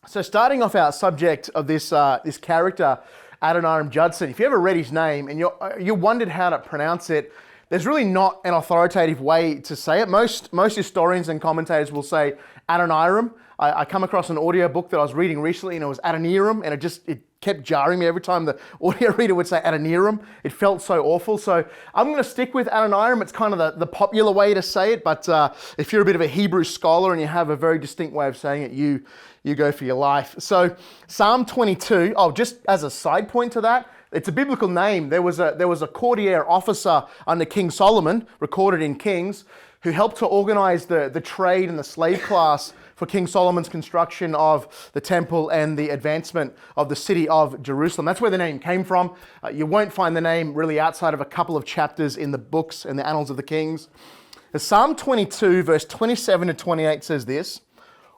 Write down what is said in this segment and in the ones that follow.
So starting off our subject of this character, Adoniram Judson, if you ever read his name and you wondered how to pronounce it, there's really not an authoritative way to say it. Most historians and commentators will say Adoniram. I come across an audio book that I was reading recently and it was Adoniram, and it kept jarring me every time the audio reader would say Adoniram. It felt so awful. So I'm going to stick with Adoniram. It's kind of the popular way to say it, but if you're a bit of a Hebrew scholar and you have a very distinct way of saying it, you go for your life. So Psalm 22, just as a side point to that, it's a biblical name. There was a courtier officer under King Solomon, recorded in Kings, who helped to organize the trade and the slave class for King Solomon's construction of the temple and the advancement of the city of Jerusalem. That's where the name came from. You won't find the name really outside of a couple of chapters in the books and the annals of the Kings. Psalm 22, verse 27 to 28 says this: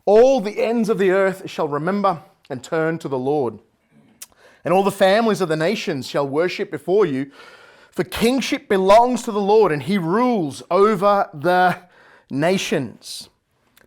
"All the ends of the earth shall remember and turn to the Lord, and all the families of the nations shall worship before you. For kingship belongs to the Lord, and he rules over the nations."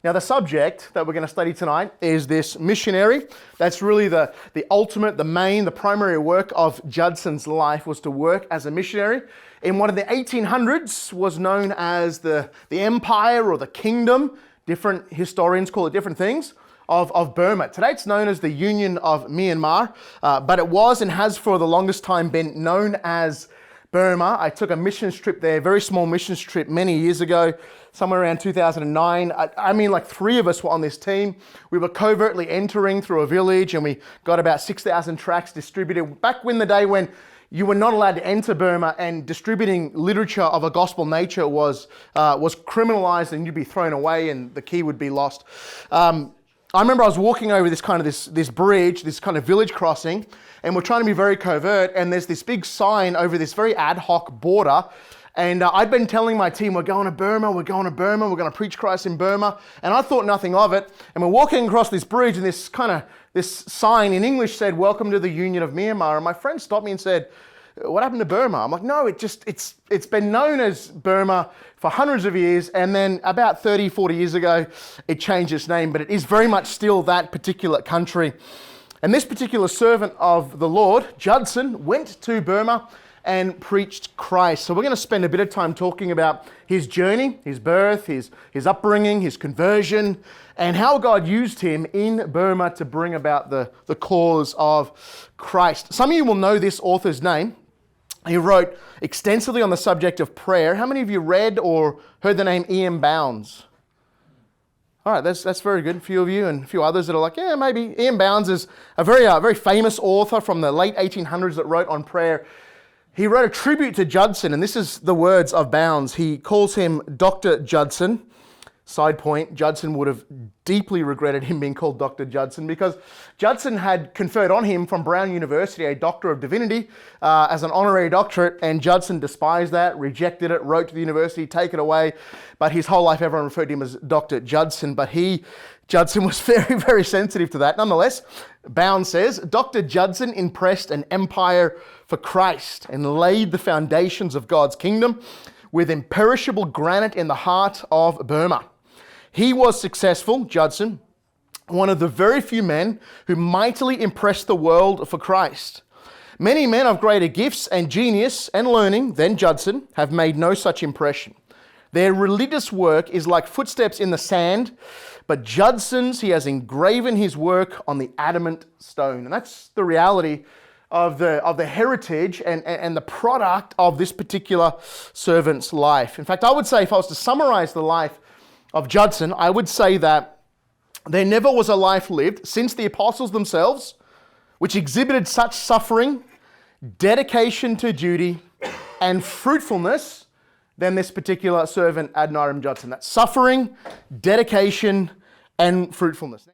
Now, the subject that we're going to study tonight is this missionary. That's really the ultimate, the primary work of Judson's life, was to work as a missionary in what in the 1800s was known as the empire or the kingdom. Different historians call it different things. Of Burma. Today it's known as the Union of Myanmar, but it was and has for the longest time been known as Burma. I took a missions trip there, very small missions trip many years ago, somewhere around 2009. I mean, like 3 of us were on this team. We were covertly entering through a village and we got about 6,000 tracts distributed. Back in the day when you were not allowed to enter Burma and distributing literature of a gospel nature was criminalized and you'd be thrown away and the key would be lost. I remember I was walking over this bridge, this kind of village crossing, and we're trying to be very covert, and there's this big sign over this very ad hoc border, and I'd been telling my team, we're going to Burma, we're going to preach Christ in Burma, and I thought nothing of it, and we're walking across this bridge, and this sign in English said, "Welcome to the Union of Myanmar," and my friend stopped me and said, "What happened to Burma?" I'm like, "No, it's been known as Burma for hundreds of years, and then about 30, 40 years ago, it changed its name, but it is very much still that particular country." And this particular servant of the Lord, Judson, went to Burma and preached Christ. So we're going to spend a bit of time talking about his journey, his birth, his upbringing, his conversion, and how God used him in Burma to bring about the cause of Christ. Some of you will know this author's name. He wrote extensively on the subject of prayer. How many of you read or heard the name E.M. Bounds? All right, that's very good. A few of you and a few others that are like, yeah, maybe. E.M. Bounds is a very famous author from the late 1800s that wrote on prayer. He wrote a tribute to Judson, and this is the words of Bounds. He calls him Dr. Judson. Side point, Judson would have deeply regretted him being called Dr. Judson because Judson had conferred on him from Brown University a Doctor of Divinity as an honorary doctorate, and Judson despised that, rejected it, wrote to the university, take it away, but his whole life everyone referred to him as Dr. Judson, but Judson was very, very sensitive to that. Nonetheless, Bound says, "Dr. Judson impressed an empire for Christ and laid the foundations of God's kingdom with imperishable granite in the heart of Burma. He was successful, Judson, one of the very few men who mightily impressed the world for Christ. Many men of greater gifts and genius and learning than Judson have made no such impression. Their religious work is like footsteps in the sand, but Judson's, he has engraven his work on the adamant stone." And that's the reality of the heritage and the product of this particular servant's life. In fact, I would say, if I was to summarize the life of Judson, I would say that there never was a life lived since the apostles themselves which exhibited such suffering, dedication to duty, and fruitfulness than this particular servant, Adoniram Judson. That's suffering, dedication, and fruitfulness.